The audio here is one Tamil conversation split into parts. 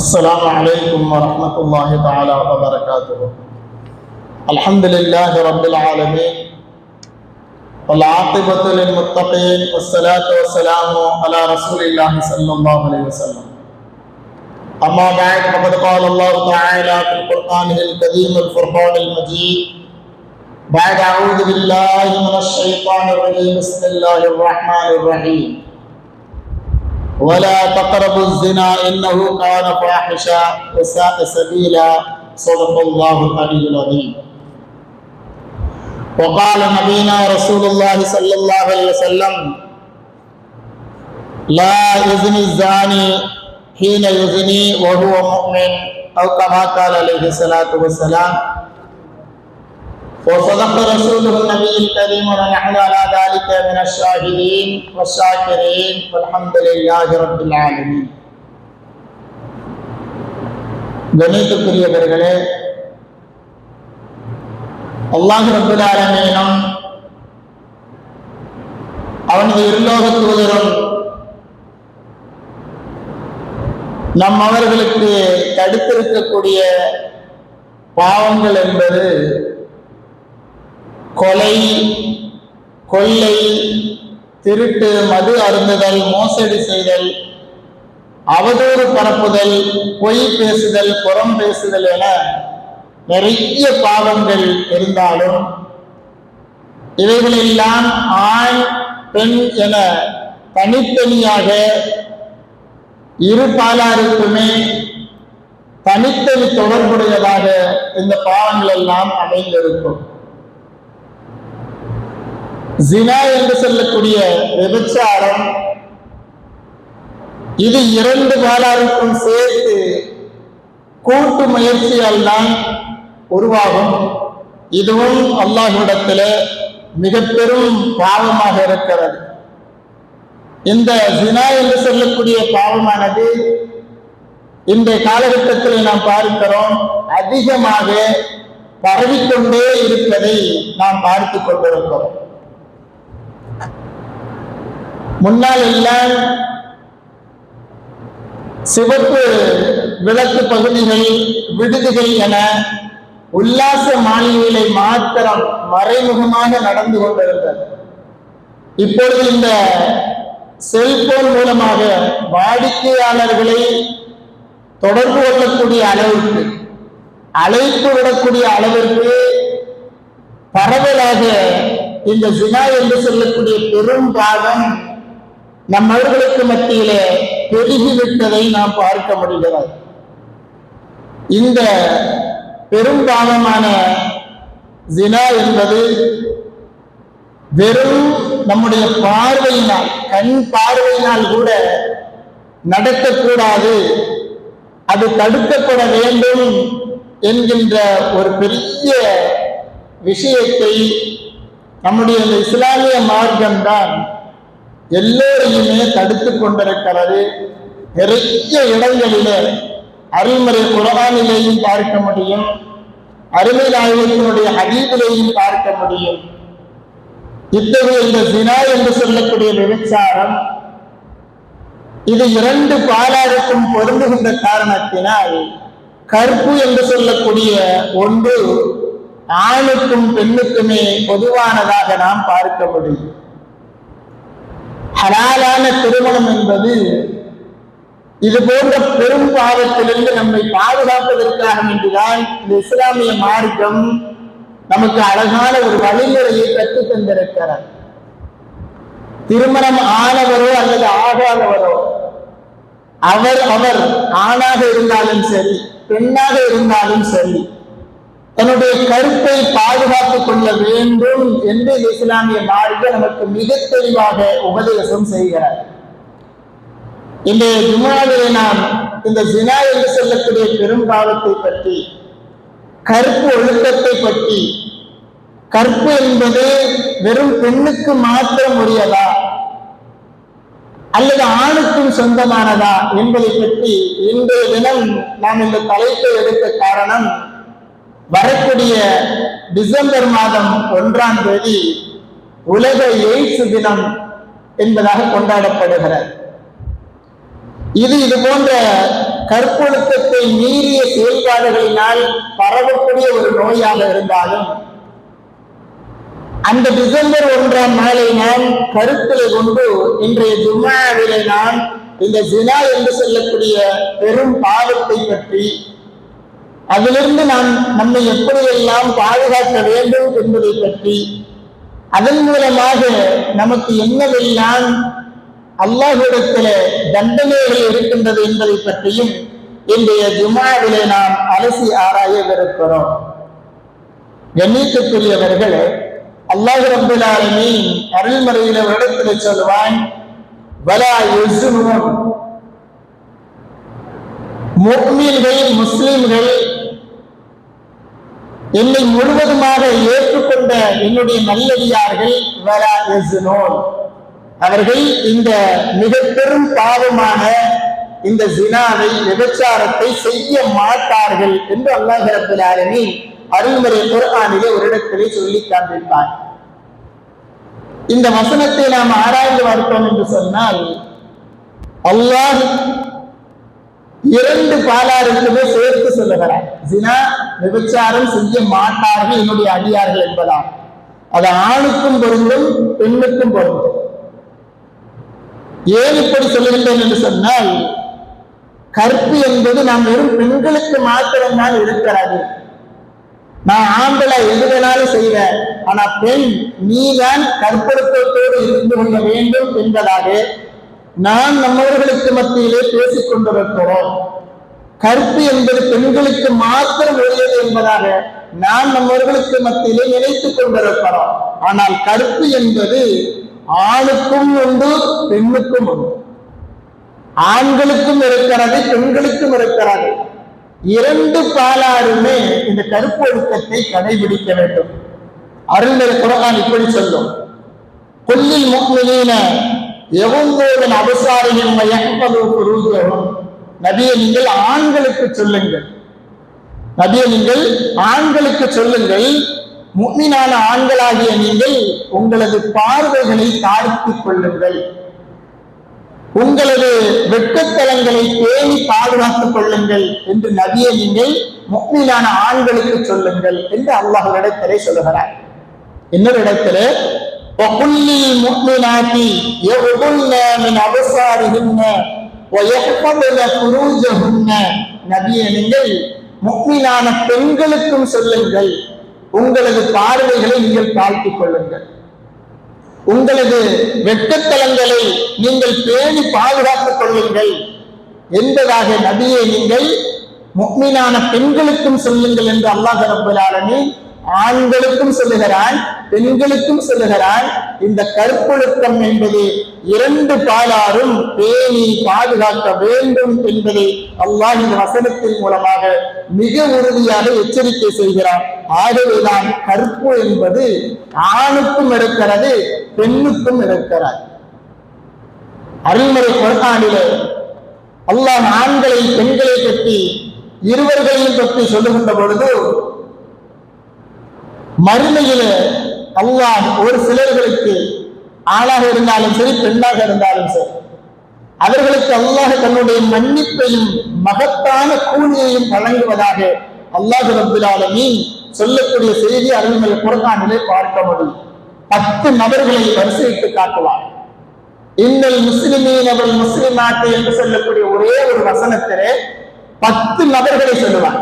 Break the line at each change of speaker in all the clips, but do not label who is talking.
السلام عليكم ورحمة الله تعالى وبركاته. الحمد لله رب العالمين والعاقبة للمتقين والصلاة والسلام على رسول الله صلى الله عليه وسلم. أما بعد فقد قال الله تعالى في القرآن الكريم الفرقان المجيد بعد أعوذ بالله من الشيطان الرجيم بسم الله الرحمن الرحيم ولا تقربوا الزنا إنه كان فاحشا وساء سبيلا صدق الله العلي العظيم. وقال نبينا رسول الله صلى الله عليه وسلم لا يزني الزاني حين يزني وهو مؤمن أو كما قال عليه الصلاة والسلام. وصدق رسوله النبي الكريم ونحن على ذلك من الشاهدين والشاكرين والحمد لله رب العالمين. கணித்துக்குரியவர்களே, அல்லாஹ் ரப்பல் ஆலமீனும் அவனது இருலோக தூதரும் நம் அவர்களுக்கு தடுத்திருக்கக்கூடிய பாவங்கள் என்பது கொலை, கொள்ளை, திருட்டு, மது அருந்துதல், மோசடி செய்தல், அவதூறு பரப்புதல், பொய் பேசுதல், புறம் பேசுதல் என நிறைய பாவங்கள் இருந்தாலும் இவைகளெல்லாம் ஆண் பெண் என தனித்தனியாக இரு பாலாருக்குமே தனித்தனி தொடர்புடையதாக இந்த பாவங்கள் எல்லாம் அமைந்திருக்கும். ஜினா என்று சொல்லக்கூடிய விபச்சாரம், இது இரண்டு பாலாருக்கும் சேர்த்து கூட்டு முயற்சியால் தான் உருவாகும். இதுவும் அல்லாஹ்விடத்தில் மிக பெரும் பாவமாக இருக்கிறது. இந்த ஜினா என்று சொல்லக்கூடிய பாவமானது இந்த காலகட்டத்தில் நாம் பார்க்கிறோம், அதிகமாக பரவிக்கொண்டே இருப்பதை நாம் பார்த்து கொண்டிருக்கிறோம். முன்னால் எல்லாம் சிவப்பு விளக்கு பகுதிகள், விடுதிகள் என உல்லாச மாளிகைகளை மாத்திரம் மறைமுகமாக நடந்து கொண்டிருந்தது. இப்பொழுது இந்த செல்போன் மூலமாக வாடிக்கையாளர்களை தொடர்பு கொள்ளக்கூடிய அளவிற்கு, அழைப்பு விடக்கூடிய அளவிற்கு பரவலாக இந்த ஜினா என்று சொல்லக்கூடிய பெரும் பாவம் நம்மவர்களுக்கு மத்தியிலே பெருகிவிட்டதை நாம் பார்க்க முடிகிறது. இந்த பெரும் பாவமான ஜினா என்பது வெறும் நம்முடைய பார்வையினால், கண் பார்வையினால் கூட நடக்கக்கூடாது, அது தடுக்கப்பட வேண்டும் என்கின்ற ஒரு பெரிய விஷயத்தை நம்முடைய இந்த இஸ்லாமிய மார்க்கம்தான் எல்லோரையுமே தடுத்து கொண்டிருக்கிறது. நிறைய இடங்களிலே அருள்மறை குர்ஆனிலேயும் பார்க்க முடியும், அருமை நாயகத்தினுடைய ஹதீஸிலேயும் பார்க்க முடியும். இத்தகைய இந்த ஜினா என்று சொல்லக்கூடிய விபச்சாரம், இது இரண்டு பாலாருக்கும் பொருந்துகின்ற காரணத்தினால் கற்பு என்று சொல்லக்கூடிய ஒன்று ஆணுக்கும் பெண்ணுக்குமே பொதுவானதாக நாம் பார்க்க முடியும். ஹலாலான திருமணம் என்பது இது போன்ற பெரும் பாவத்திலிருந்து நம்மை பாதுகாப்பதற்காக என்றுதான் இந்த இஸ்லாமிய மார்க்கம் நமக்கு அழகான ஒரு வழிமுறையை கற்றுத் தந்திருக்கிறார். திருமணம் ஆனவரோ அல்லது ஆகாதவரோ, அவர் ஆணாக இருந்தாலும் சரி, பெண்ணாக இருந்தாலும் சரி, தன்னுடைய கருத்தை பாதுகாத்துக் கொள்ள வேண்டும் என்று இஸ்லாமிய மார்க்கம் நமக்கு மிக தெளிவாக உபதேசம் செய்கிறார். இந்த ஜும்ஆவிலே நாம் இந்த ஜினா என்று சொல்லக்கூடிய பெரும் பாவத்தை பற்றி, கற்பு ஒழுக்கத்தை பற்றி, கற்பு என்பது வெறும் பெண்ணுக்கு மாத்திரம் உரியதா அல்லது ஆணுக்கும் சொந்தமானதா என்பதை பற்றி இன்றைய தினம் நாம் இந்த தலைப்பை எடுத்த காரணம், வரக்கூடிய டிசம்பர் மாதம் 1ஆம் தேதி உலக எய்ட்ஸ் தினம் என்பதாக கொண்டாடப்படுகிறது. இது போன்ற கற்பொழுக்கத்தை மீறிய செயல்பாடுகளினால் பரவக்கூடிய ஒரு நோயாக இருந்தாலும் அந்த டிசம்பர் 1ஆம் நாளை நாம் கருத்திலே கொண்டு இன்றைய ஜும்ஆவிலே நாம் இந்த ஜினா என்று சொல்லக்கூடிய பெரும் பாவத்தை பற்றி அதிலிருந்து நாம் நம்மை எப்படியெல்லாம் பாதுகாக்க வேண்டும் என்பதை பற்றி அதன் மூலமாக நமக்கு என்னவெல்லாம் அல்லாஹ்விடத்திலே தண்டனைகள் இருக்கின்றது என்பதை பற்றியும் இன்றைய ஜும்ஆவிலே நாம் அலசி ஆராயவிருக்கிறோம். கண்ணியத்துக்குரியவர்களே, அல்லாஹ் ரப்பல் ஆலமீன் அருள்மறையில ஒரு இடத்துல சொல்வான், வலா யஸ்னுன், முஃமின்கள் முஸ்லிம்கள் என்னை முழுவதுமாக ஏற்றுக்கொண்ட என்னுடைய நல்லடியார்கள் வலா யஸ்னுன், அவர்கள் இந்த மிக பெரும் பாவமான இந்த ஜினாவை விபச்சாரத்தை செய்ய மாட்டார்கள் என்று அல்லாஹ் ரப்பல் ஆலமீன் அருள்மறை குர்ஆனிலே ஒரு இடத்திலே சொல்லி காண்பிப்பார். இந்த வசனத்தை நாம் ஆராய்ந்து பார்த்தோம் என்று சொன்னால் அல்லாஹ் 2 பாலாருக்குமே சேர்த்து சொல்லுகிறார், ஜினா விபச்சாரம் செய்ய மாட்டார்கள் என்னுடைய அடியார்கள் என்பதால். அது ஆணுக்கும் பொருந்தும் பெண்ணுக்கும் பொருந்தும். ஏன் இப்படி சொல்லுகின்றேன் என்று சொன்னால், கற்பு என்பது நாம் வெறும் பெண்களுக்கு மாத்திரம்தான் இருக்கிறது. நான் ஆம்பளை எது வேணாலும் செய்வேன், ஆனா பெண் நீதான் கற்பொழுக்கத்தோடு இருந்து கொள்ள வேண்டும் என்பதாக நாம் நம்மவர்களுக்கு மத்தியிலே பேசிக் கொண்டிருக்கிறோம். கற்பு என்பது பெண்களுக்கு மாத்திரம் உரியது என்பதாக நாம் நம்மவர்களுக்கு மத்தியிலே நினைத்துக் கொண்டிருக்கிறோம். ஆனால் கற்பு என்பது ஆணுக்கும் உண்டு பெண்ணுக்கும் உண்டு, ஆண்களுக்கும் இருக்கிறது பெண்களுக்கும் இருக்கிறது. 2 பாலாருமே இந்த கற்பொழுக்கத்தை கடைபிடிக்க வேண்டும். அருள்மறை குர்ஆன் இப்படி சொல்லும், குல்லில் முஃமினீன யகுது மின் அப்சாரிஹிம் வ யஹ்ஃபது ஃபுரூஜஹும், நபியே நீங்கள் ஆண்களுக்கு சொல்லுங்கள், நபியே நீங்கள் ஆண்களுக்கு சொல்லுங்கள், முஃமினான ஆண்களாகிய நீங்கள் உங்களது பார்வைகளை தாழ்த்திக் கொள்ளுங்கள், உங்களது வெட்கத்தலங்களை பேணி பாதுகாத்துக் கொள்ளுங்கள் என்று நபியை நீங்கள் முஃமினான ஆண்களுக்கு சொல்லுங்கள் என்று அல்லாஹ் இடத்திலே சொல்லுகிறார். இன்னொரு இடத்திலே வகுல்லில் முஃமினாத்தி யகுதுன்ன மின் அப்சாரிஹின்ன வ யஹ்ஃபதுன ஃபுரூஜஹுன்ன, நபியை நீங்கள் முஃமினான பெண்களுக்கும் சொல்லுங்கள், உங்களது பார்வைகளை நீங்கள் தாழ்த்திக் கொள்ளுங்கள், உங்களது வெட்கத்தலங்களை நீங்கள் பேணி பாதுகாத்துக் கொள்ளுங்கள் என்பதாக நபியை நீங்கள் முஃமினான பெண்களுக்கும் சொல்லுங்கள் என்று அல்லாஹ் ரப்பல் ஆலமீன் ஆண்களுக்கும் சொல்லுகிறான் பெண்களுக்கும் சொல்லுகிறான். இந்த கற்பொழுக்கம் என்பது 2 பாலாரும் பேணி பாதுகாக்க வேண்டும் என்பதை அல்லாஹ் இந்த வசனத்தின் மூலமாக மிக உறுதியாக எச்சரிக்கை செய்கிறான். ஆகவேதான் கற்பு என்பது ஆணுக்கும் இருக்கிறது பெண்ணுக்கும் இருக்கிறது. அருள்மறை குர்ஆனிலே அல்லாஹ் ஆண்களை பெண்களை பற்றி இருவர்களையும் பற்றி சொல்லுகின்ற பொழுது, மறுமையிலே அல்லாஹ் ஒரு சிலர்களுக்கு ஆணாக இருந்தாலும் சரி பெண்ணாக இருந்தாலும் சரி அவர்களுக்கு அல்லாஹ் தன்னுடைய மன்னிப்பையும் மகத்தான கூலியையும் வழங்குவதாக அல்லாஹ் ரப்பல் ஆலமீன் சொல்லக்கூடிய செய்தி அருள்மறை குர்ஆனிலே பார்க்க முடியும். 10 நபர்களை வரிசையிட்டு காட்டுவார். இன்னல் முஸ்லிமீன வல் முஸ்லிமாத் என்று சொல்லக்கூடிய ஒரே ஒரு வசனத்திலே 10 நபர்களை சொல்லுவார்.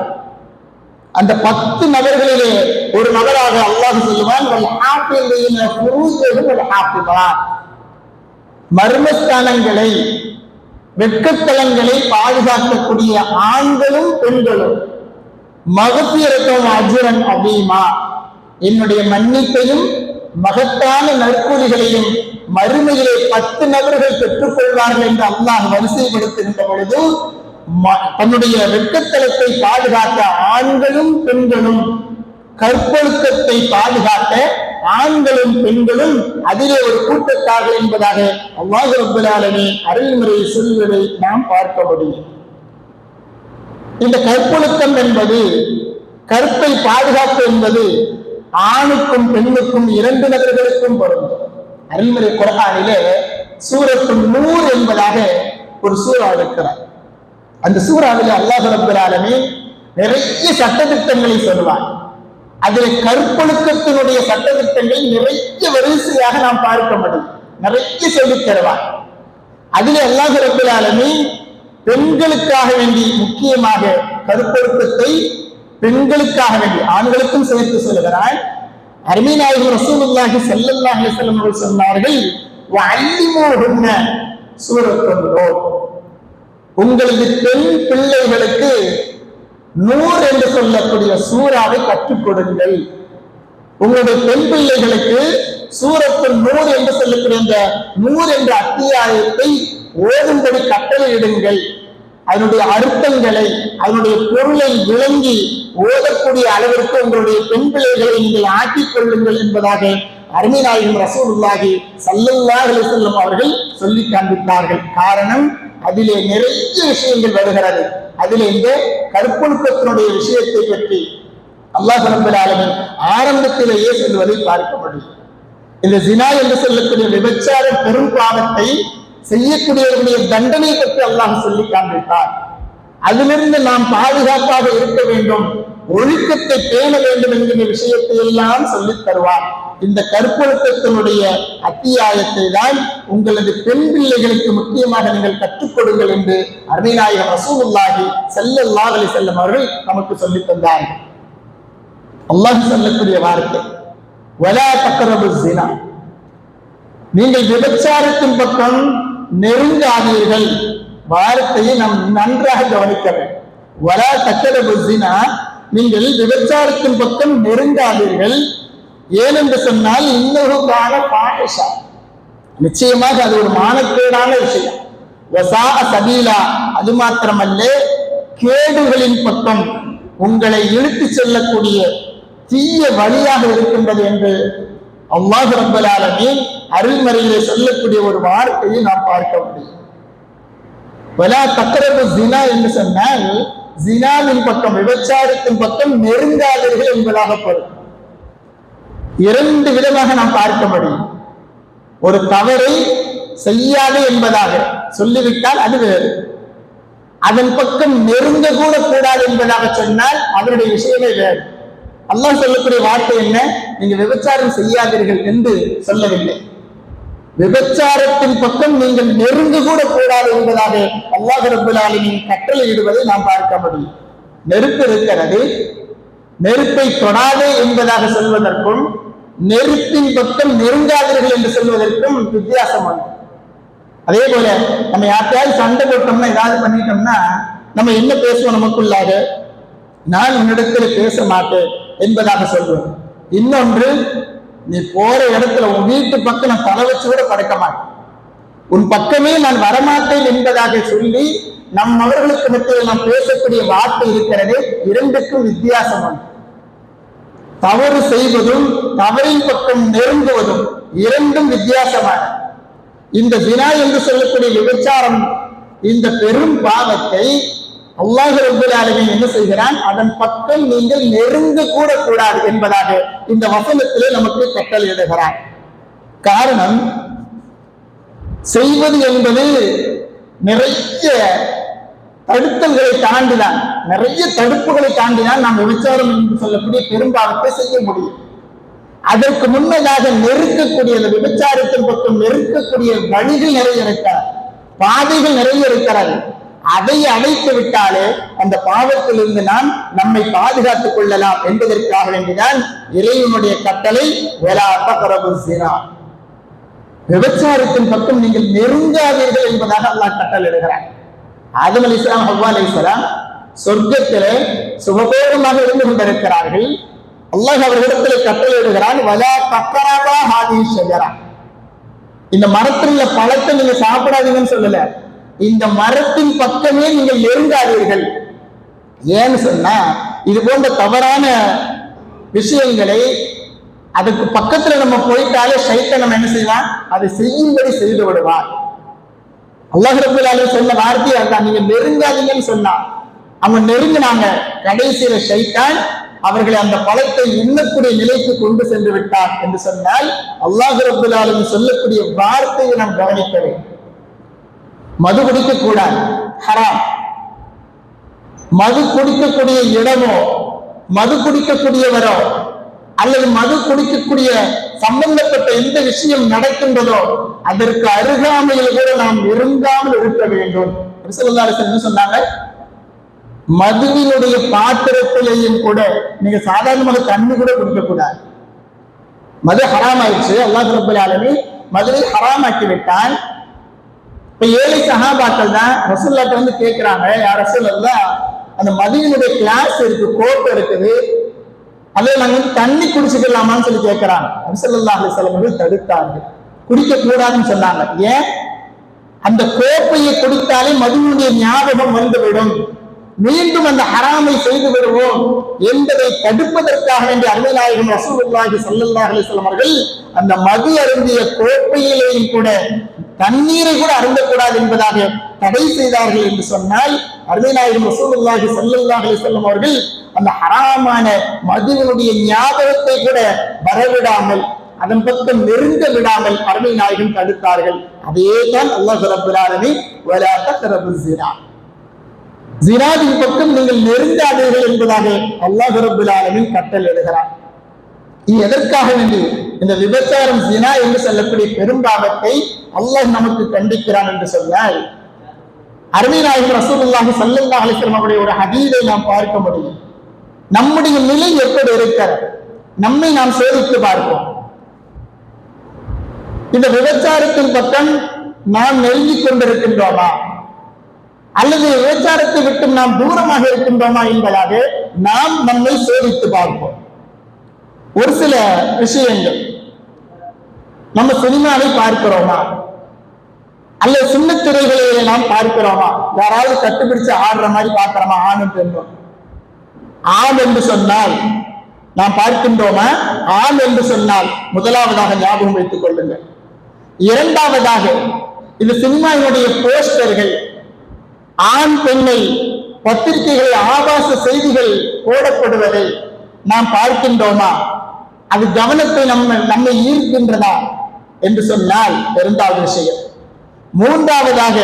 அந்த 10 நபர்களிலே ஒரு நபராக அல்லாஹ் சொல்லுவான், வல் ஹாஃபிதீன ஃபுரூஜஹும் வல் ஹாஃபிதாத், மர்மஸ்தானங்களை வெட்கத்தலங்களை பாதுகாக்கக்கூடிய ஆண்களும் பெண்களும், மக்ஃபிரத்தும் அஜ்ரன் அதீமா, என்னுடைய மன்னிப்பையும் மகத்தான நற்கூலிகளையும் மறுமையிலே 10 நபர்கள் பெற்றுக் கொள்வார்கள் என்று அல்லாஹ் வரிசைப்படுத்துகின்ற பொழுது, தன்னுடைய வெட்கத்தலத்தை பாதுகாக்க ஆண்களும் பெண்களும், கற்பொழுக்கத்தை பாதுகாக்க ஆண்களும் பெண்களும் அதிலே ஒரு கூட்டத்தாக என்பதாக அல்லாஹ் ரப்பல் ஆலமீன் அருள்முறை சொல்வதை நாம் பார்க்க முடியும். இந்த கற்பொழுக்கம் என்பது, கற்பை பாதுகாப்பு என்பது ஆணுக்கும் பெண்ணுக்கும் 2 நபர்களுக்கும் பொருந்தும். அருள்முறை குர்ஆனிலே சூரத்துன் நூர் என்பதாக ஒரு சூரா இருக்கிறார். அந்த சூறாவில் அல்லாஹ் ரப்பல் ஆலமீன் நிறைய சட்டதிட்டங்களை சொல்லுவார். அதில் கற்பொழுக்கத்தினுடைய சட்டதிட்டங்கள் நிறைய வரிசையாக நாம் பார்க்க முடியும், நிறைய சொல்லித் தருவார். அதில் அல்லாஹ் ரப்பல் ஆலமீன் பெண்களுக்காக வேண்டி முக்கியமாக கற்பொழுக்கத்தை பெண்களுக்காக வேண்டி ஆண்களுக்கும் சேர்த்து சொல்லுகிறார். அருமை நாயகம் ரசூலுல்லாஹி ஸல்லல்லாஹு அலைஹி வஸல்லம் அவர்கள் சொன்னார்கள், வஅல்லிமூஹுன்ன சூரத்துன் நூர். உங்களது பெண் பிள்ளைகளுக்கு நூர் என்று சொல்லக்கூடிய சூறாவை கற்றுக் கொடுங்கள். உங்களுடைய பெண் பிள்ளைகளுக்கு சூரத்துன் நூர் என்று சொல்லக்கூடிய இந்த நூர் என்ற அத்தியாயத்தை ஓதும்படி கட்டளையிடுங்கள். அதனுடைய அர்த்தங்களை, அதனுடைய பொருளை விளங்கி ஓதக்கூடிய அளவிற்கு உங்களுடைய பெண் பிள்ளைகளை நீங்கள் ஆக்கிக் கொள்ளுங்கள் என்பதாக அருமை நாயகம் ரசூலுல்லாஹி ஸல்லல்லாஹு அலைஹி வஸல்லம் அவர்கள் சொல்லி காண்பித்தார்கள். காரணம், அதிலே நிறைய விஷயங்கள் வருகிறது. அதிலே இந்த கற்பொழுக்கத்தினுடைய விஷயத்தை பற்றி அல்லாஹ் ரப்பல் ஆலமீன் ஆரம்பத்திலேயே சொல்வதை பார்க்க முடியும். இந்த ஜினா என்று சொல்லக்கூடிய விபச்சார பெரும் பாவத்தை செய்யக்கூடியவர்களுடைய தண்டனை பற்றி அல்லாஹ் சொல்லி காண்பித்தார். அதிலிருந்து நாம் பாதுகாப்பாக இருக்க வேண்டும், ஒழுக்கத்தை பேண வேண்டும் என்கிற விஷயத்தை எல்லாம் சொல்லித் தருவார். இந்த கற்பொழுக்கத்தினுடைய அத்தியாயத்தை தான் உங்களது பெண் பிள்ளைகளுக்கு முக்கியமாக நீங்கள் கற்றுக் கொடுங்கள் என்று அருமை நாயகம் ரசூலுல்லாஹி ஸல்லல்லாஹு அலைஹி வஸல்லம் அவர்கள் நமக்கு சொல்லித் தந்தார்கள். அல்லாஹ் சொல்லக்கூடிய வார்த்தை, வலா தக்ரபு ஸினா, நீங்கள் விபச்சாரத்தின் பக்கம் நெருங்காதீர்கள். வார்த்தையை நாம் நன்றாக கவனிக்க வேண்டும். வலா தக்ரபு ஸினா, நீங்கள் விபச்சாரத்தின் பக்கம் நெருங்காதீர்கள். ஏனென்று சொன்னால் இன்னொரு கால பாஹிஷா, நிச்சயமாக அது ஒரு மானக்கேடான விஷயம். வஸா சபீலா, அது மாத்திரமல்ல கேடுகளின் பக்கம் உங்களை இழுத்து செல்லக்கூடிய தீய வழியாக இருக்கின்றது என்று அல்லாஹ் ரப்பல் ஆலமீன் அருள்மறையிலே சொல்லக்கூடிய ஒரு வார்த்தையை நாம் பார்க்க முடியும். வலா தக்ரபு ஸினா என்று சொன்னால் ஸினாவின் பக்கம், விபச்சாரத்தின் பக்கம் நெருங்காதீர்கள் என்பதாக பொருள். இரண்டு விதமாக நாம் பார்க்க முடியும். ஒரு தவறை செய்யாது என்பதாக சொல்லிவிட்டால் அது வேறு, அதன் பக்கம் நெருங்க கூட கூடாது என்பதாக சொன்னால் அதனுடைய விஷயமே வேறு. அல்லாஹ் சொல்லக்கூடிய வார்த்தை என்ன? நீங்க விபச்சாரம் செய்யாதீர்கள் என்று சொல்லவில்லை. விபச்சாரத்தின் பக்கம் நீங்கள் நெருங்க கூட கூடாது என்பதாக அல்லாஹ் ரப்பல் ஆலமீன் கட்டளையிடுவதை நாம் பார்க்க முடியும். நெருப்பு இருக்கிறது, நெருப்பை தொடாதே என்பதாக சொல்வதற்கும் நெருப்பின் பக்கம் நெருங்காதீர்கள் என்று சொல்வதற்கும் வித்தியாசம் உண்டு. அதே போல நம்ம யார்த்தையாவது சண்டை போட்டோம்னா, ஏதாவது பண்ணிட்டோம்னா நம்ம என்ன பேசுவோம்? நமக்குள்ளாக, நான் உன்னிடத்தில் பேச மாட்டேன் என்பதாக சொல்லுவோம். இன்னொன்று, நீ போற இடத்துல உன் வீட்டு பக்கம் நான் தலை வச்சு கூட படுக்க மாட்டேன், உன் பக்கமே நான் வரமாட்டேன் என்பதாக சொல்லி நம் அவர்களுக்கு மத்தியில் நாம் பேசக்கூடிய வார்த்தை இருக்கிறது. இரண்டுக்கும் வித்தியாசம் உண்டு. தவறு செய்வதும் தவறின் பக்கம் நெருங்குவதும் இரண்டும் வித்தியாசமான இந்த ஸினா என்று சொல்லக்கூடிய விபச்சாரம், இந்த பெரும் பாவத்தை அல்லாஹ் ரப்பல் ஆலமீன் என்ன செய்கிறான்? அதன் பக்கம் நீங்கள் நெருங்க கூட கூடாது என்பதாக இந்த வசனத்திலே நமக்கு கட்டளையிடுகிறார். காரணம், செய்வது என்பது நிறைய தடுத்தல்களை தாண்டிதான், நிறைய தடுப்புகளை தாண்டிதான் நாம் விபச்சாரம் என்று சொல்லக்கூடிய பெரும்பாவத்தை செய்ய முடியும். அதற்கு முன்னதாக நெருக்கக்கூடிய அந்த விபச்சாரத்தின் பக்கம் நெருக்கக்கூடிய வழிகள் நிறைய இருக்கிறது, பாதைகள் நிறைய இருக்கிறது. அதை அடைத்து விட்டாலே அந்த பாவத்திலிருந்து நாம் நம்மை பாதுகாத்துக் கொள்ளலாம் என்பதற்காக வேண்டிதான் இறைவனுடைய கட்டளை, வலா தக்ரபு ஸினா, விபச்சாரத்தின் பக்கம் நீங்கள் நெருங்காதீர்கள் என்பதாக அல்லாஹ் கட்டளையிடுகிறார். ஆதம் அலைஹிஸ்ஸலாம், ஹவ்வா அலைஹிஸ்ஸலாம் சொர்க்கத்திலே சுகபோகமாக இருந்து கொண்டிருக்கிறார்கள். அல்லாஹ் அவர்களிடத்தில் கட்டளையிடுகிறான், வலா தக்ரபா ஹாதிஹி ஷஜரா, இந்த மரத்தில் உள்ள பழத்தை நீங்க சாப்பிடாதீங்கன்னு சொல்லல, இந்த மரத்தின் பக்கமே நீங்கள் நெருங்காதீர்கள். ஏன்னு சொன்னா, இது போன்ற தவறான விஷயங்களை அதுக்கு பக்கத்துல நம்ம போயிட்டாலே ஷைத்தான் நம்ம என்ன செய்வான்? அதை செய்யும்படி செய்து விடுவான். அல்லாஹ் ரப்பல் ஆலமீன் சொன்ன வார்த்தை அதான், நீங்க நெருங்காதீங்கன்னு சொன்னா அவங்க நெருங்கினாங்க. கடைசியில ஷைத்தான் அவர்களை அந்த பழத்தை உண்ணக்கூடிய நிலைக்கு கொண்டு சென்று விட்டார் என்று சொன்னால் அல்லாஹ் ரப்பல் ஆலமீன் சொல்லக்கூடிய வார்த்தையை நாம் கவனிக்க வேண்டும். மது குடிக்க கூடாது, ஹராம். மது குடிக்கக்கூடிய இடமோ, மது குடிக்கக்கூடியவரோ, அல்லது மது குடிக்கக்கூடிய சம்பந்தப்பட்ட எந்த விஷயம் நடக்கின்றதோ அதற்கு அருகாமையில் கூட நாம் நெருங்காமல் இருக்க வேண்டும். என்ன சொன்னாங்க? மதுவினுடைய பாத்திரத்திலேயும் கூட நீங்க சாதாரணமாக தண்ணி கூட குடிக்க கூடாது. மது ஹராம் ஆயிடுச்சு, அல்லாஹ் ரப்பல் ஆலமீன் மதுவை ஹராம் ஆக்கி விட்டான். இப்ப 7 சஹாபாக்கள் தான் ரசூலுல்லாஹ் வந்து கேட்கிறாங்க, யா ரசூலல்லாஹ், அந்த மதுவினுடைய கிளாஸ் இருக்கு, கோப்பை இருக்குது, அதை நாங்க தண்ணி குடிச்சுக்கலாமான்னு சொல்லி கேட்கிறாங்க. நபி ஸல்லல்லாஹு அலைஹி வஸல்லம் அவர்கள் தடுத்தார்கள், குடிக்க கூடாதுன்னு சொன்னாங்க. ஏன்? அந்த கோப்பையை குடித்தாலே மதுவினுடைய ஞாபகம் வந்துவிடும், மீண்டும் அந்த ஹராமை செய்து விடுவோம் என்பதை தடுப்பதற்காக வேண்டிய அருமை நாயகம் ரசூலுல்லாஹி ஸல்லல்லாஹு அலைஹி வஸல்லம் அவர்கள் அந்த மது அருந்திய கோப்பையிலேயும் கூட தண்ணீரை கூட அருந்தக்கூடாது என்பதாக தடை செய்தார்கள் என்று சொன்னால், அருமை நாயகம் ரசூலுல்லாஹி ஸல்லல்லாஹு அலைஹி வஸல்லம் அவர்கள் அந்த ஹராமான மதுவினுடைய ஞாபகத்தை கூட வரவிடாமல், அதன் பக்கம் நெருங்க விடாமல் அருமை நாயகம் தடுத்தார்கள். அதேதான் அல்லாஹ் ரப்பல் ஆலமீன் வலா தக்ரபுஸ் ஸினா, ஜினாவின் பக்கம் நீங்கள் நெருங்காதீர்கள் என்பதாக அல்லாஹ் ரப்பல் ஆலமீன் கட்டளையிடுகிறார். எதற்காக வேண்டி? இந்த விபச்சாரம் ஜினா என்று சொல்லக்கூடிய பெரும்பாவத்தை அல்லாஹ் நமக்கு கண்டிக்கிறான் என்று சொன்னால், அருமை நாயகம் ரசூலுல்லாஹி ஸல்லல்லாஹு அலைஹி வஸல்லம் அவருடைய ஒரு ஹதீஸை நாம் பார்க்க முடியும். நம்முடைய நிலை எப்படி இருக்கிறது? நம்மை நாம் சோதித்து பார்ப்போம். இந்த விபச்சாரத்தின் பக்கம் நாம் நெருங்கிக் கொண்டிருக்கின்றோமா, அல்லது விபச்சாரத்தை விட்டு நாம் தூரமாக இருக்கின்றோமா என்பதாக நாம் நம்மை சோதித்து பார்ப்போம். ஒரு சில விஷயங்கள், நம்ம சினிமாவை பார்க்கிறோமா, அல்லது சின்னத் திரைகளில் நாம் பார்க்கிறோமா, யாராவது கட்டுப்பிடிச்சு ஆடுற மாதிரி பார்க்கிறோமா? ஆணும் பெண்ணும். ஆண் என்று சொன்னால் நாம் பார்க்கின்றோமா? ஆண் என்று சொன்னால் முதலாவதாக ஞாபகம் வைத்துக் கொள்ளுங்கள். இரண்டாவதாக, இந்த சினிமாவினுடைய போஸ்டர்கள், ஆண் பெண்ணை பத்திரிகைகள் ஆபாச செய்திகள் போடப்படுவதை நாம் பார்க்கின்றோமா? அது கவனத்தை நம்மை ஈர்க்கின்றதா என்று சொன்னால் இரண்டாவது விஷயம். மூன்றாவதாக,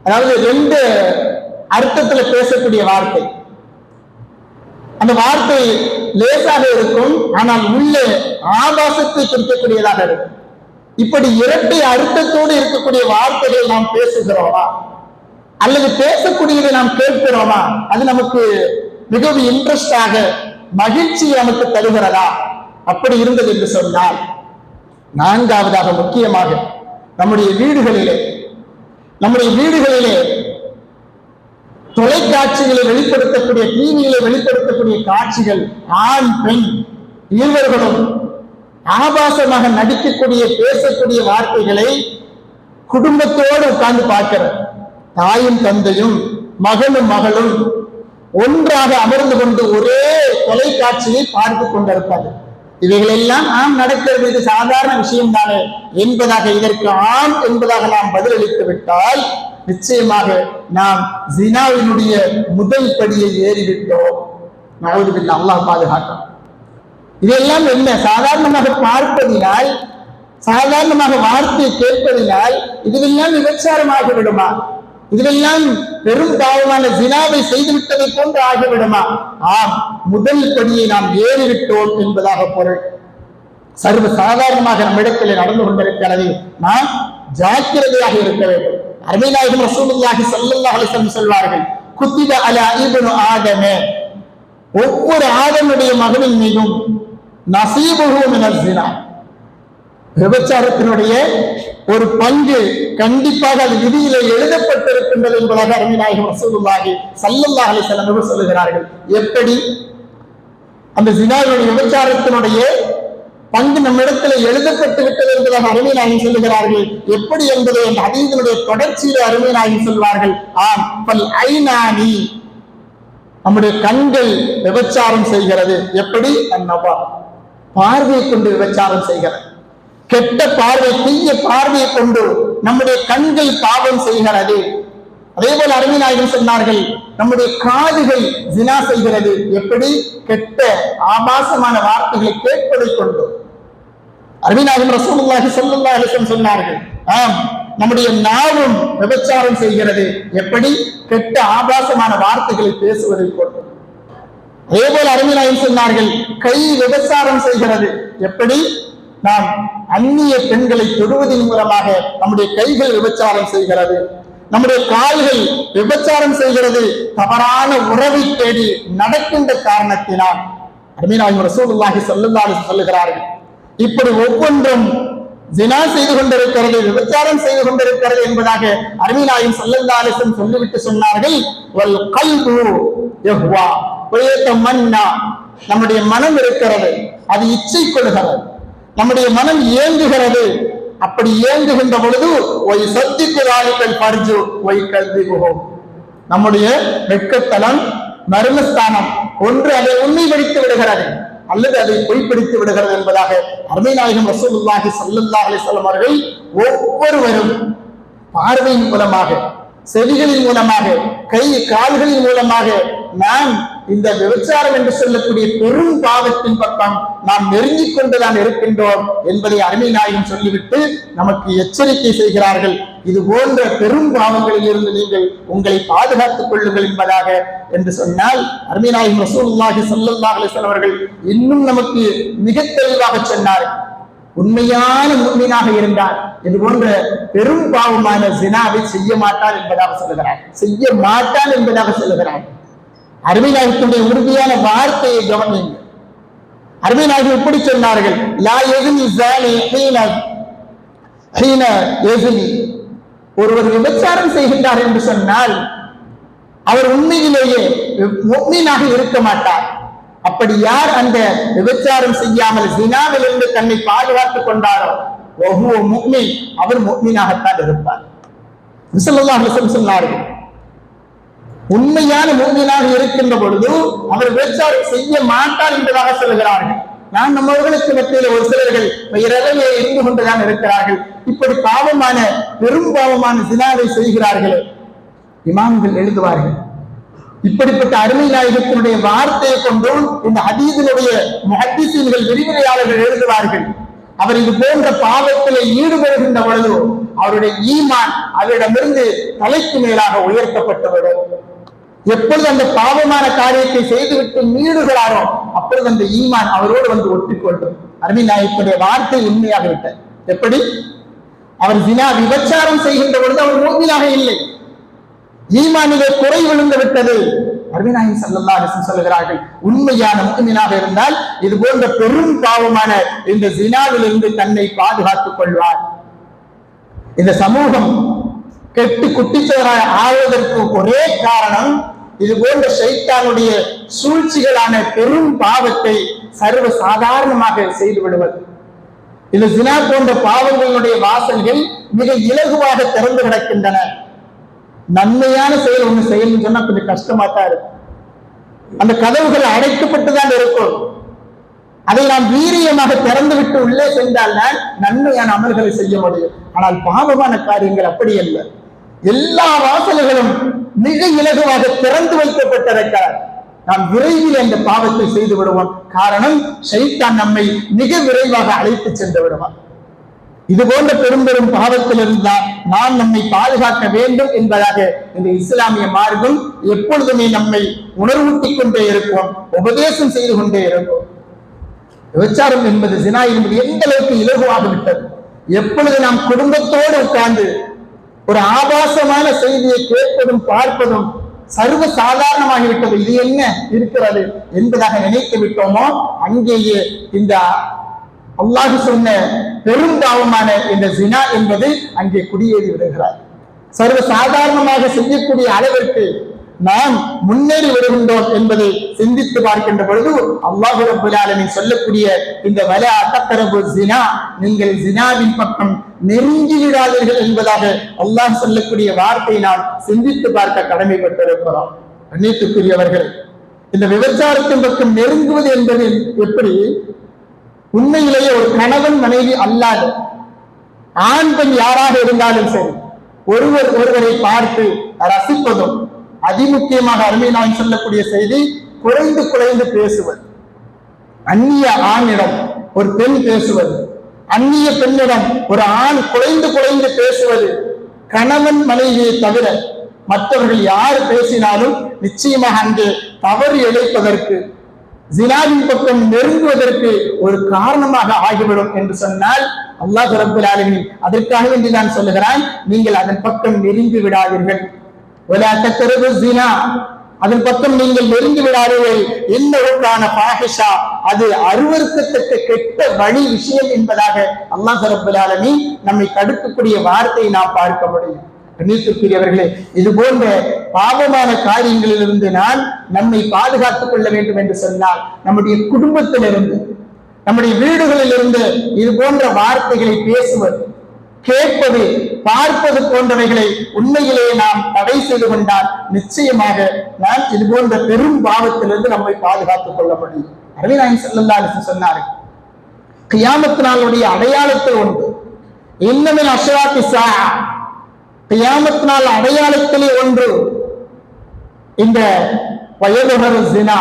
அதாவது 2 அர்த்தத்துல பேசக்கூடிய வார்த்தை, அந்த வார்த்தை லேசாக இருக்கும், ஆனால் உள்ளே ஆபாசத்தை குறிக்கக்கூடியதாக இருக்கும். இப்படி 2 அர்த்தத்தோடு இருக்கக்கூடிய வார்த்தைகளை நாம் பேசுகிறோமா, அல்லது பேசக்கூடியதை நாம் கேட்கிறோமா? அது நமக்கு மிகவும் இன்ட்ரெஸ்டாக, மகிழ்ச்சியை நமக்கு தருகிறதா? அப்படி இருந்தது என்று சொன்னால், நான்காவதாக முக்கியமாக நம்முடைய வீடுகளிலே தொலைக்காட்சிகளை வெளிப்படுத்தக்கூடிய, டிவியிலே வெளிப்படுத்தக்கூடிய காட்சிகள், ஆண் பெண் இருவர்களும் ஆபாசமாக நடிக்கக்கூடிய, பேசக்கூடிய வார்த்தைகளை குடும்பத்தோடு உட்கார்ந்து பார்க்கிறது. தாயும் தந்தையும் மகனும் மகளும் ஒன்றாக அமர்ந்து கொண்டு ஒரே தொலைக்காட்சியை பார்த்து கொண்டிருப்பது, இவைகளெல்லாம் ஆம் நடக்கிறது, இது சாதாரண விஷயம் தானே என்பதாக, இதற்கு ஆம் என்பதாக நாம் பதிலளித்து விட்டால் நிச்சயமாக நாம் ஜினாவினுடைய முதல் படியை ஏறிவிட்டோம். நஊது பில்லாஹ், அல்லாஹ் பாதுகாக்கும். இதெல்லாம் என்ன? சாதாரணமாக பார்ப்பதினால், சாதாரணமாக வார்த்தையை கேட்பதினால் இதுவெல்லாம் விபச்சாரமாகி விடுமா? இதுவெல்லாம் பெரும் பாவமான ஜினாவை செய்துவிட்டதை போன்று ஆகிவிடுமா? ஆம், முதல் படியை நாம் ஏறிவிட்டோம் என்பதாக பொருள். சர்வ சாதாரணமாக நம்மிடத்தில் நடந்து கொண்டிருக்கிறது. நாம் ஜாக்கிரதையாக இருக்க வேண்டும். அருமை நாயகம் ரசூலுல்லாஹி ஸல்லல்லாஹு அலைஹி வஸல்லம் சொல்வார்கள், குத்திப அலா இப்னு ஆதம, ஒவ்வொரு ஆதமுடைய மகனின் மீதும் நஸீபுஹு மினல் ஸினா, விபச்சாரத்தினுடைய ஒரு பங்கு கண்டிப்பாக அது விதியிலே எழுதப்பட்டிருக்கின்றது என்பதாக அருமை நாயகம் ரசூலுல்லாஹி ஸல்லல்லாஹு அலைஹி வஸல்லம் சொல்லுகிறார்கள். எப்படி? அந்த ஸினாவுடைய விபச்சாரத்தினுடைய பங்கு நம்மிடத்தில் எழுதப்பட்டு விட்டது என்பதாக அருமை நாயகம் சொல்லுகிறார்கள். எப்படி என்பதை அந்த ஹதீஸினுடைய தொடர்ச்சியிலே அருமை நாயகம் சொல்வார்கள், ஆம், பல் ஐனானி, நம்முடைய கண்கள் விபச்சாரம் செய்கிறது. எப்படி? அந்நபா, பார்வையை கொண்டு விபச்சாரம் செய்கிறது. கெட்ட பார்வை, தீய பார்வையை கொண்டு நம்முடைய கண்கள் பாவம் செய்கிறது. அதே போல அருமை நாயகம் சொன்னார்கள், நம்முடைய காதுகள் ஜினா செய்கிறது. எப்படி? கெட்ட ஆபாசமான வார்த்தைகளை கேட்பதை கொண்டு. அருமை நாயகம் ரசூலுல்லாஹி ஸல்லல்லாஹு அலைஹி வஸல்லம் சொன்னார்கள், ஆம், நம்முடைய நாவும் விபச்சாரம் செய்கிறது. எப்படி? கெட்ட ஆபாசமான வார்த்தைகளை பேசுவதை கொண்டு. அதேபோல் அருமையாளர்கள் சொன்னார்கள், கை விபச்சாரம் செய்கிறது. எப்படி? நாம் அந்நிய பெண்களை தொடுவதன் மூலமாக நம்முடைய கைகள் விபச்சாரம் செய்கிறது. நம்முடைய கால்கள் விபச்சாரம் செய்கிறது. தவறான உறவை தேடி நடக்கின்ற காரணத்தினால். அருமையாளர் ரசூலுல்லாஹி ஸல்லல்லாஹு அலைஹி வஸல்லம் சொல்லுகிறார்கள், இப்படி ஒவ்வொன்றும் ஜினா செய்து கொண்டிருக்கிறது, விபச்சாரம் செய்து கொண்டிருக்கிறது என்பதாக அருமையாளர் ஸல்லல்லாஹு அலைஹி வஸல்லம் சொல்லிவிட்டு சொன்னார்கள், வல் கல்பு யஹ்வா வயதமன்னா, நம்முடைய மனம் இருக்கிறது, அது இச்சை கொள்கிறது, நம்முடைய மனம் ஏங்குகிறது. அப்படி ஏங்குகின்ற பொழுது ஒய் சத்திக்குறாளிகள் பர்ஜு ஒய் கல்விகுகோ, நம்முடைய வெட்கத்தலம் மர்மஸ்தானம் ஒன்று அதை உண்மைப்படுத்தி விடுகிறது அல்லது அதை பொய்ப்படுத்தி விடுகிறது என்பதாக அருமை நாயகம் ரசூலுல்லாஹி ஸல்லல்லாஹு அலைஹி வஸல்லம் அவர்கள் ஒவ்வொருவரும் பார்வையின் மூலமாக, செவிகளின் மூலமாக, கை கால்களின் மூலமாக நாம் இந்த விபச்சாரம் என்று சொல்லக்கூடிய பெரும் பாவத்தின் பக்கம் நாம் நெருங்கிக் கொண்டுதான் இருக்கின்றோம் என்பதை அருமை நாயகம் சொல்லிவிட்டு நமக்கு எச்சரிக்கை செய்கிறார்கள். இது போன்ற பெரும் பாவங்களில் இருந்து நீங்கள் உங்களை பாதுகாத்துக் கொள்ளுங்கள் என்பதாக என்று சொன்னால், அருமை நாயகம் ரசூலுல்லாஹி ஸல்லல்லாஹு அலைஹி வஸல்லம் அவர்கள் இன்னும் நமக்கு மிக தெளிவாக சொன்னார், உண்மையான முஃமினாக இருந்தார் இது போன்ற பெரும் பாவமான ஜினாவை செய்ய மாட்டார் என்பதாக சொல்லுகிறார். செய்ய மாட்டான் என்பதாக சொல்லுகிறார். அருமை நாயகத்துடைய உறுதியான வார்த்தையை கவனியுங்கள். அருமை நாயகம் எப்படி சொன்னார்கள், லா யஸ்னி ஸானி ஹீன யஸ்னி, ஒருவர் விபச்சாரம் செய்கின்றார் என்று சொன்னால் அவர் உண்மையிலேயே முஃமினாக இருக்க மாட்டார். அப்படி யார் அந்த விபச்சாரம் செய்யாமல் ஜினாவிலிருந்து தன்னை பாதுகாத்துக் கொண்டாரோ வஹுவ முஃமின், அவர் முஃமினாகத்தான் இருப்பார். ஸல்லல்லாஹு அலைஹி வஸல்லம் சொன்னார்கள், உண்மையான முஃமினாக இருக்கின்ற பொழுது அவர் விபச்சாரம் செய்ய மாட்டார் என்பதாக சொல்கிறார்கள். நான் நம்மவர்களுக்கு மத்தியில் ஒரு சிலர்கள் இரவே இருந்து கொண்டுதான் இருக்கிறார்கள். இப்படி பாவமான பெரும் பாவமான ஜினாவை செய்கிறார்களே, இமாம்கள் எழுதுவார்கள், இப்படிப்பட்ட அருமை நாயகத்தினுடைய வார்த்தையை கொண்டு இந்த ஹதீஸினுடைய முஹத்திஸீன்கள் விரிவுரையாளர்கள் எழுதுவார்கள், அவர் இது போன்ற பாவத்திலே ஈடுபடுகின்ற பொழுது அவருடைய ஈமான் அவரிடமிருந்து தலைக்கு மேலாக உயர்த்தப்பட்டுவிடும். எப்பொழுது அந்த பாவமான காரியத்தை செய்துவிட்டு மீடுகிறாரோ அப்பொழுது அந்த ஈமான் அவரோடு வந்து ஒட்டிக்கொள்ளும். அருமை நாயகத்துடைய வார்த்தை உண்மையாக விட்டார். எப்படி? அவர் ஜினா விபச்சாரம் செய்கின்ற பொழுது அவர் முஃமினாக இல்லை, ஈமானிலே குறை விழுந்து விட்டது. அருமை நாயகம் ஸல்லல்லாஹு அலைஹி வஸல்லம் சொல்கிறார்கள், உண்மையான முஃமினாக இருந்தால் இது போன்ற பெரும் பாவமான இந்த ஜினாவிலிருந்து தன்னை பாதுகாத்துக் கொள்வார். இந்த சமூகம் கெட்டு குட்டிச்சவராய் ஆவதற்கு ஒரே காரணம் இது போன்ற ஷைத்தானுடைய சூழ்ச்சிகளான பெரும் பாவத்தை சர்வ சாதாரணமாக செய்து விடுவது. இந்த ஜினா போன்ற பாவங்களுடைய வாசல்கள் மிக இலகுவாக திறந்து கிடக்கின்றன. நன்மையான செயல் ஒண்ணு செய்யணும்னு சொன்னா கொஞ்சம் கஷ்டமா தான் இருக்கும். அந்த கதவுகள் அடைக்கப்பட்டுதான் இருக்கும். அதை நாம் வீரியமாக திறந்து விட்டு உள்ளே சென்றால் நன்மையான அமல்களை செய்ய முடியும். ஆனால் பாவமான காரியங்கள் அப்படி அல்ல. எல்லா வாசல்களும் மிக இலகுவாக திறந்து வைக்கப்பட்டிருக்கிறார். நாம் விரைவில் அந்த பாவத்தை செய்து விடுவோம். காரணம், ஷைத்தான் நம்மை மிக விரைவாக அழைத்து சென்று விடுவான். இது போன்ற பெரும் பெரும் பாவத்திலிருந்தால் நாம் நம்மை பாதுகாக்க வேண்டும் என்பதாக இந்த இஸ்லாமிய மார்க்கம் எப்பொழுதுமே நம்மை உணர்வூட்டிக் கொண்டே இருக்கும், உபதேசம் செய்து கொண்டே இருக்கும். விபச்சாரம் என்பது, ஜினா என்பது எந்த அளவுக்கு இலகுவாக விட்டது. எப்பொழுது நாம் குடும்பத்தோடு உட்கார்ந்து ஒரு ஆபாசமான செய்தியை கேட்பதும் பார்ப்பதும் சர்வ சாதாரணமாகிவிட்டது, இது என்ன இருக்கிறது என்பதாக நினைத்து விட்டோமோ அங்கேயே இந்த அல்லாஹ் சொன்ன பெரும் பாவமான இந்த ஜினா என்பது அங்கே குடியேறி விடுகிறார். சர்வ சாதாரணமாக செய்யக்கூடிய அளவிற்கு நாம் முன்னேறி வருகின்றோம் என்பதை சிந்தித்து பார்க்கின்ற பொழுது அல்லாஹ் ரப்பல் ஆலமீன் சொல்லக்கூடிய இந்த வலா தக்ரபு ஜினா, நீங்கள் ஜினாவின் பக்கம் நெருங்கி விடாதீர்கள் என்பதாக அல்லாஹ் சொல்லக்கூடிய வார்த்தையை நாம் சிந்தித்து பார்க்க கடமைப்பட்டிருக்கிறோம். கண்ணியத்துக்குரியவர்கள், இந்த விபச்சாரத்தின் பக்கம் நெருங்குவது என்பது எப்படி? உண்மையிலேயே ஒரு கணவன் மனைவி அல்லாத ஆண் பெண் யாராக இருந்தாலும் சரி, ஒருவர் ஒருவரை பார்த்து ரசிப்பதும், அதிமுக்கியமாக அருமை நான் சொல்லக்கூடிய செய்தி, குறைந்து குறைந்து பேசுவது. அந்நிய ஆணிடம் ஒரு பெண் பேசுவது, அந்நிய பெண்ணிடம் ஒரு ஆண் குலைந்து குலைந்து பேசுவது கணவன் மனைவியை தவிர மற்றவர்கள் யார் பேசினாலும் நிச்சயமாக அங்கே தவறு இழைப்பதற்கு, ஜினாவின் பக்கம் நெருங்குவதற்கு ஒரு காரணமாக ஆகிவிடும் என்று சொன்னால் அல்லாஹ் ரப்பல் ஆலமீன் அதற்காக வேண்டி நான் சொல்லுகிறான், நீங்கள் அதன் பக்கம் நெருங்கி விடாதீர்கள். வலா தக்ரபு ஸினா, அதன் பக்கம் நீங்கள் நெருங்கி விடாதீர்கள். இன்னஹுகான ஃபாஹிஷா, அது அருவருக்கத்தக்க கெட்ட வழி விஷயம் என்பதாக அல்லாஹ் ரப்பல் ஆலமீன் நம்மை தடுக்கக்கூடிய வார்த்தையை நாம் பார்க்க முடியும். கண்ணியத்திற்குரியவர்களே, இது போன்ற பாவமான காரியங்களிலிருந்து நான் நம்மை பாதுகாத்துக் கொள்ள வேண்டும் என்று சொன்னால் நம்முடைய குடும்பத்திலிருந்து, நம்முடைய வீடுகளில் இருந்து இது போன்ற வார்த்தைகளை பேசுவது, கேட்பது, பார்ப்பது போன்றவைகளை உண்மையிலேயே நாம் தடை செய்து கொண்டால் நிச்சயமாக நான் இது போன்ற பெரும் பாவத்திலிருந்து நம்மை பாதுகாத்துக் கொள்ள முடியும். நபிகள் ஸல்லல்லாஹு அலைஹி வஸல்லம் சொன்னார்கள், கியாமத் நாளுடைய அடையாளத்தில் ஒன்று, இன்னமின் அஷ்ராத்தி ஸாஅ, கியாமத் நாள் அடையாளத்திலே ஒன்று இந்த வயதுஹரு ஸினா,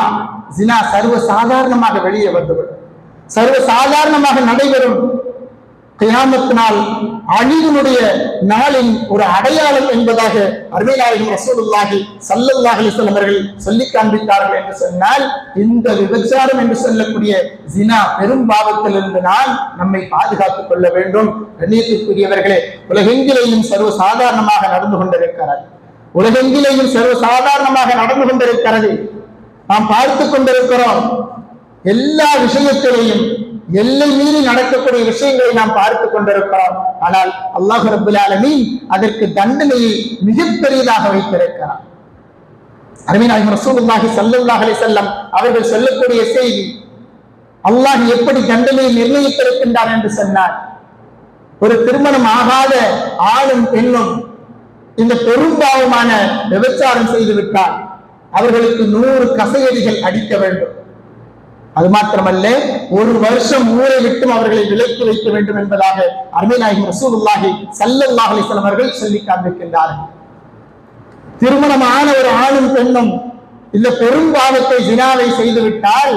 ஸினா சர்வ சாதாரணமாக வெளியே வந்துவிடும், சர்வ சாதாரணமாக நடைபெறும். கியாமத் நாள் அழிவினுடைய நாளின் ஒரு அடையாளம் என்பதாக அருமை நாயகம் ரசூலுல்லாஹி ஸல்லல்லாஹு அலைஹி வஸல்லம் அவர்கள் சொல்லி காண்பித்தார்கள் என்று சொன்னால், இந்த விபச்சாரம் என்று சொல்லக்கூடிய ஸினா பெரும் பாவத்திலிருந்து நான் நம்மை பாதுகாத்துக் கொள்ள வேண்டும். கண்ணியத்திற்குரியவர்களே, உலகெங்கிலேயும் சர்வ சாதாரணமாக நடந்து கொண்டிருக்கிறது, உலகெங்கிலேயும் சர்வ சாதாரணமாக நடந்து கொண்டிருக்கிறது. நாம் பார்த்து கொண்டிருக்கிறோம். எல்லா விஷயத்திலேயும் எல்லை மீறி நடக்கக்கூடிய விஷயங்களை நாம் பார்த்து கொண்டிருக்கிறோம். ஆனால் அல்லாஹ் ரப்பல் ஆலமீன் அதற்கு தண்டனையை மிகப்பெரியதாக வைத்திருக்கிறார். அருமை நாயகம் ரசூலுல்லாஹி ஸல்லல்லாஹு அலைஹி வஸல்லம் அவர்கள் சொல்லக்கூடிய செய்தி, அல்லாஹ் எப்படி தண்டனையை நிர்ணயித்திருக்கின்றார் என்று சொன்னார், ஒரு திருமணம் ஆகாத ஆணும் பெண்ணும் இந்த பெரும்பாவமான விபச்சாரம் செய்து விட்டால் அவர்களுக்கு 100 கசையடிகள் அடிக்க வேண்டும். அது மாத்திரமல்ல, 1 வருஷம் ஊரை விட்டும் அவர்களை விலக்கி வைக்க வேண்டும் என்பதாக அருமை நாயகம் ரசூலுல்லாஹி ஸல்லல்லாஹு அலைஹி வஸல்லம் அவர்கள் சொல்லி காண்பிக்கின்றார்கள். திருமணமான ஒரு ஆணும் பெண்ணும் இந்த பெரும் பாவத்தை ஜினாவை செய்துவிட்டால்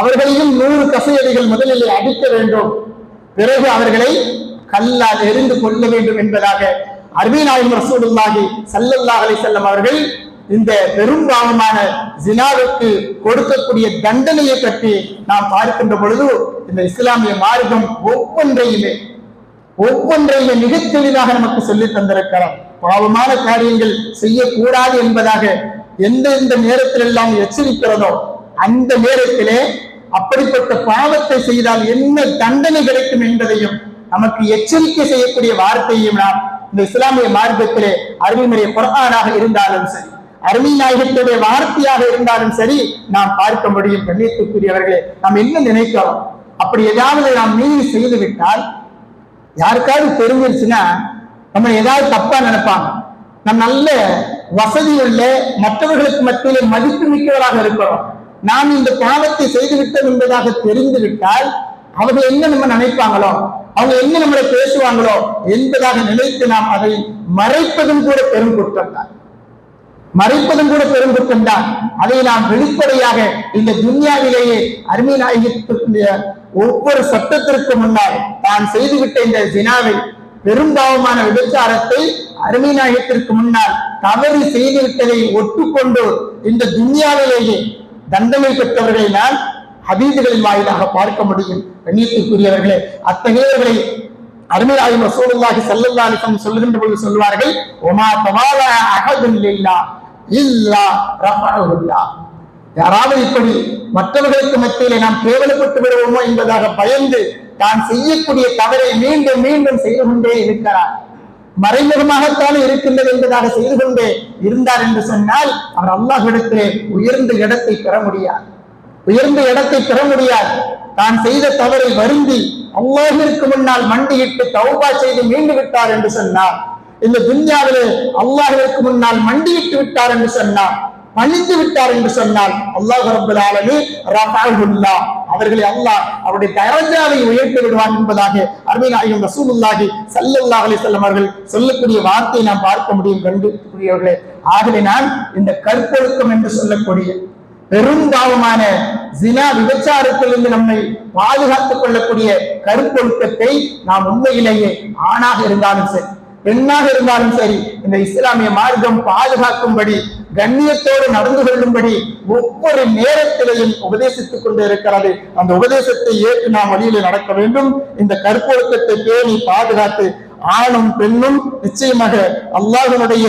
அவர்களையும் 100 கசையடிகள் முதலில் அடிக்க வேண்டும், பிறகு அவர்களை கல்லால் எரிந்து கொள்ள வேண்டும் என்பதாக அருமை நாயகம் ரசூலுல்லாஹி ஸல்லல்லாஹு அலைஹி வஸல்லம் அவர்கள் இந்த பெரும் பாவமான ஜினாவுக்கு கொடுக்கக்கூடிய தண்டனையை பற்றி நாம் பார்க்கின்ற பொழுது இந்த இஸ்லாமிய மார்க்கம் ஒவ்வொன்றையுமே மிக தெளிவாக நமக்கு சொல்லி தந்திருக்கிறோம். பாவமான காரியங்கள் செய்யக்கூடாது என்பதாக எந்தெந்த நேரத்தில் எல்லாம் எச்சரிக்கிறதோ அந்த நேரத்திலே அப்படிப்பட்ட பாவத்தை செய்தால் என்ன தண்டனை கிடைக்கும் என்பதையும் நமக்கு எச்சரிக்கை செய்யக்கூடிய வார்த்தையும் நாம் இந்த இஸ்லாமிய மார்க்கத்திலே அருள்முறை குர்ஆனாக இருந்தாலும் சரி, அருமை நாயகத்துடைய வார்த்தையாக இருந்தாலும் சரி நாம் பார்க்க முடியும். கண்ணியத்துக்குரியவர்களே, நாம் என்ன நினைக்கிறோம், அப்படி ஏதாவது நாம் மீறி செய்து விட்டால் யாருக்காவது தெரிஞ்சிருச்சுன்னா நம்ம ஏதாவது தப்பா நினைப்பாங்க. நாம் நல்ல வசதி உள்ள மற்றவர்களுக்கு மத்தியிலே மதிப்பு மிக்கவராக இருக்கிறோம், நாம் இந்த பாவத்தை செய்து விட்டோம் என்பதாக தெரிந்து விட்டால் அவங்க என்ன நம்ம நினைப்பாங்களோ, அவங்க என்ன நம்மளை பேசுவாங்களோ என்பதாக நினைத்து நாம் அதை மறைப்பதும் கூட பெரும் குற்றம் தான், மறைப்பதும் கூட பெரும் குற்றம் தான். அதை நாம் வெளிப்படையாக இந்த துன்யாவிலேயே அருமை நாயகத்தினுடைய ஒவ்வொரு சட்டத்திற்கு முன்னால் தான் செய்துவிட்ட இந்த ஜினாவை பெரும்பாவமான விபச்சாரத்தை அருமை நாயகத்திற்கு முன்னால் தவறு செய்துவிட்டதை ஒட்டுக்கொண்டு இந்த துன்யாவிலேயே தண்டனை பெற்றவர்களை நான் ஹதீதுகளின் வாயிலாக பார்க்க முடியும். கண்ணியத்திற்குரியவர்களே, அத்தகையவர்களை அருமை நாயகம் ரசூலுல்லாஹி ஸல்லல்லாஹு அலைஹி வஸல்லம் சொல்லுகின்ற பொழுது சொல்வார்கள், ஒமா தவாலா அஹதுன் லில்லாஹ் இல்லா ரஃபஅஹுல்லாஹ். யாராவது இப்படி மற்றவர்களுக்கு மத்தியிலே நாம் கேவலப்பட்டு விடுவோமோ என்பதாக பயந்து தான் செய்யக்கூடிய தவறை மீண்டும் மீண்டும் செய்து கொண்டே இருக்கிறார், மறைமுகமாகத்தான் இருக்கின்றது என்பதாக செய்து கொண்டே இருந்தார் என்று சொன்னால் அவர் அல்லாஹ்விடத்திலே உயர்ந்த இடத்தை பெற முடியாது, உயர்ந்த இடத்தை பெற முடியாது. தான் செய்த தவறை வருந்தி அல்லாஹ்விற்கு முன்னால் மண்டியிட்டு தௌபா செய்து மீண்டு விட்டார் என்று சொன்னார், இந்த துன்யாவிலே அல்லாஹ்விற்கு முன்னால் மண்டியிட்டு விட்டார் என்று சொன்னார், பணிந்து விட்டார் என்று சொன்னால் அல்லாஹ் ரப்பல் ஆலமீன் ரஃபஅஹுல்லாஹ், அவர்களை அல்லாஹ் அவருடைய தரஜாவை உயர்த்தி விடுவான் என்பதாக அருமை நாயகம் ரசூலுல்லாஹி ஸல்லல்லாஹு அலைஹி வஸல்லம் அவர்கள் சொல்லக்கூடிய வார்த்தையை நாம் பார்க்க முடியும். கண்டுபிடியவர்களே, ஆகவே நான் இந்த கற்பொழுக்கம் என்று சொல்லக்கூடிய பெரும் பாவமான ஜினா விபச்சாரத்திலிருந்து நம்மை பாதுகாத்துக் கொள்ளக்கூடிய கருப்பொழுக்கத்தை நாம் உண்மையிலேயே ஆணாக இருந்தாலும் சரி பெண்ணாக இருந்தாலும் சரி இந்த இஸ்லாமிய மார்க்கம் பாதுகாக்கும்படி கண்ணியத்தோடு நடந்து கொள்ளும்படி ஒவ்வொரு நேரத்திலையும் உபதேசித்துக் கொண்டு இருக்கிறது. அந்த உபதேசத்தை ஏற்று நாம் வழியில நடக்க வேண்டும். இந்த கற்பொழுக்கத்தை பேணி பாதுகாத்து ஆணும் பெண்ணும் நிச்சயமாக அல்லாஹ்வினுடைய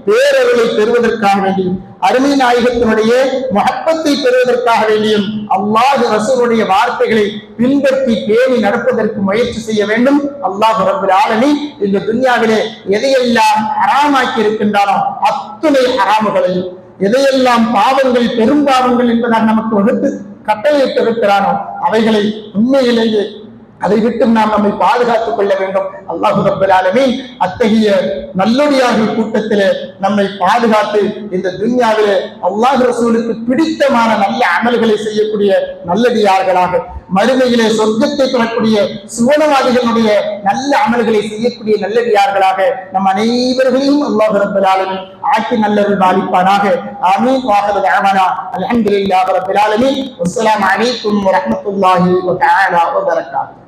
பேரருளை பெறுவதற்காக வேண்டியும் அருமை நாயகத்தினுடைய மஹப்பத்தை பெறுவதற்காக வேண்டியும் அல்லாஹ் ரசூலுடைய வார்த்தைகளை பின்பற்றி பேணி நடப்பதற்கு முயற்சி செய்ய வேண்டும். அல்லாஹ் ரப்பல் ஆலமீன் இந்த துன்யாவிலே எதையெல்லாம் ஹராமாக்கி இருக்கின்றானோ அத்துணை ஹராமுகளையும் எதையெல்லாம் பாவங்கள் பெரும் பாவங்கள் என்பதாக நமக்கு வகுத்து கட்டளையிட்டு இருக்கிறானோ அவைகளை உண்மையிலேயே அதை விட்டு நாம் நம்மை பாதுகாத்துக் கொள்ள வேண்டும். அல்லாஹ் ரப்பல் ஆலமீன் அத்தகைய நல்லடியார்கள் கூட்டத்திலே நம்மை பாதுகாத்து இந்த துன்யாவிலே அல்லாஹ் ரசூலுக்கு பிடித்தமான நல்ல அமல்களை செய்யக்கூடிய நல்லடியார்களாக மறுமையிலே சொர்க்கத்தை பெறக்கூடிய சுவனவாதிகளுடைய நல்ல அமல்களை செய்யக்கூடிய நல்லடியார்களாக நம் அனைவர்களையும் அல்லாஹ் ரப்பல் ஆலமீன் ஆக்கி நல்லருள் பாலிப்பானாக. ஆமீன். வாஹிரு தஅவானா அல்ஹம்துலில்லாஹி ரப்பில் ஆலமீன். வஸ்ஸலாமு அலைக்கும் வரஹ்மத்துல்லாஹி வ தஆலா வ பரகாத்துஹு.